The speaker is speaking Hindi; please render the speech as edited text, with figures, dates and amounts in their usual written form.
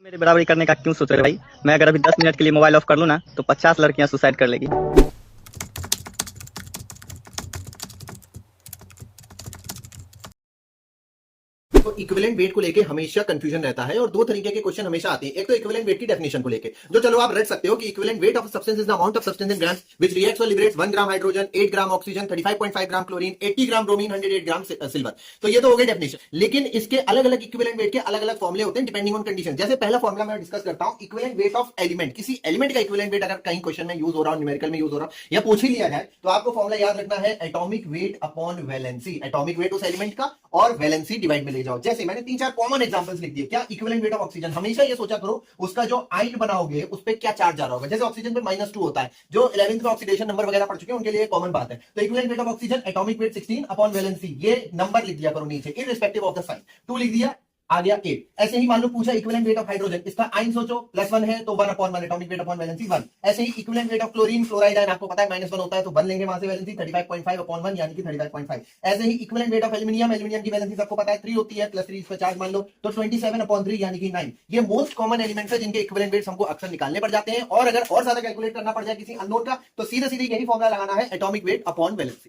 मेरे बराबरी करने का क्यों सोच रहे हो भाई? मैं अगर अभी 10 मिनट के लिए मोबाइल ऑफ कर लूँ ना तो 50 लड़कियां सुसाइड कर लेगी। तो इक्विवेलेंट वेट को लेके हमेशा कंफ्यूजन रहता है और दो तरीके के क्वेश्चन हमेशा आते हैं। एक तो इक्विवेलेंट वेट की डेफिनेशन को लेके, जो चलो आप रट सकते हो कि equivalent weight of substance is the amount of substance in grams which reacts और liberates 1 gram hydrogen, 8 gram oxygen, 35.5 gram chlorine, 80 gram bromine, 108 gram silver. तो ये तो हो गई डेफिनेशन, लेकिन इसके अलग अलग इक्विवेलेंट वेट के अलग अलग फॉर्मुले होते हैं डिपेंडिंग ऑन कंडीशन। जैसे पहला फॉर्मुला मैं डिस्कस करता हूं, इक्विवेलेंट वेट ऑफ एलिमेंट। किसी एलिमेंट का इक्विवेलेंट वेट अगर कहीं क्वेश्चन में यूज हो रहा हो, न्यूमेरिकल में यूज हो रहा हो या पूछ ही लिया जाए, तो आपको फॉर्मुला याद रखना है atomic weight upon valency. Atomic weight उस एलिमेंट का और वैलेंसी डिवाइड में ले जाओ। जैसे मैंने 3-4 कॉमन एग्जांपल्स लिख दिए। क्या? Equivalent weight of oxygen. हमेशा ये सोचा करो उसका जो आयन बनाओगे उस पर क्या चार्ज जा रहा होगा। जैसे ऑक्सीजन पे -2 होता है, जो 11th में ऑक्सीडेशन नंबर वगैरह पढ़ चुके हैं उनके लिए कॉमन बात है। तो equivalent weight of oxygen atomic weight 16 upon valency, ये नंबर लिख दिया करो नीचे इररिस्पेक्टिव ऑफ द साइन। 2 लिख दिया, आ गया 8। ऐसे ही मान लो पूछा इक्विवेलेंट वेट ऑफ हाइड्रोजन, इसका आयन सोचो +1 है तो 1 upon 1 atomic weight upon valency 1। ऐसे ही equivalent weight of chlorine, fluoride ion आपको पता है -1 होता है तो 1 लेंगे वहां से वैलेंसी 35.5 अपॉन 1 यानी कि 35.5। ऐसे ही equivalent weight of aluminium, aluminium की वैलेंसी सबको पता है 3 होती है, +3 इसका चार्ज मान लो तो 27 अपॉन 3 यानी कि 9। ये मोस्ट कॉमन एलिमेंट्स है जिनके इक्विवेलेंट वेट्स हमको अक्सर निकालने पड़ जाते हैं, और अगर और ज्यादा कैलकुलेट करना पड़ जाए किसी अननोन का तो सीधे सीधे यही फॉर्मुला लगाना है एटॉमिक वेट अपॉन वैलेंसी।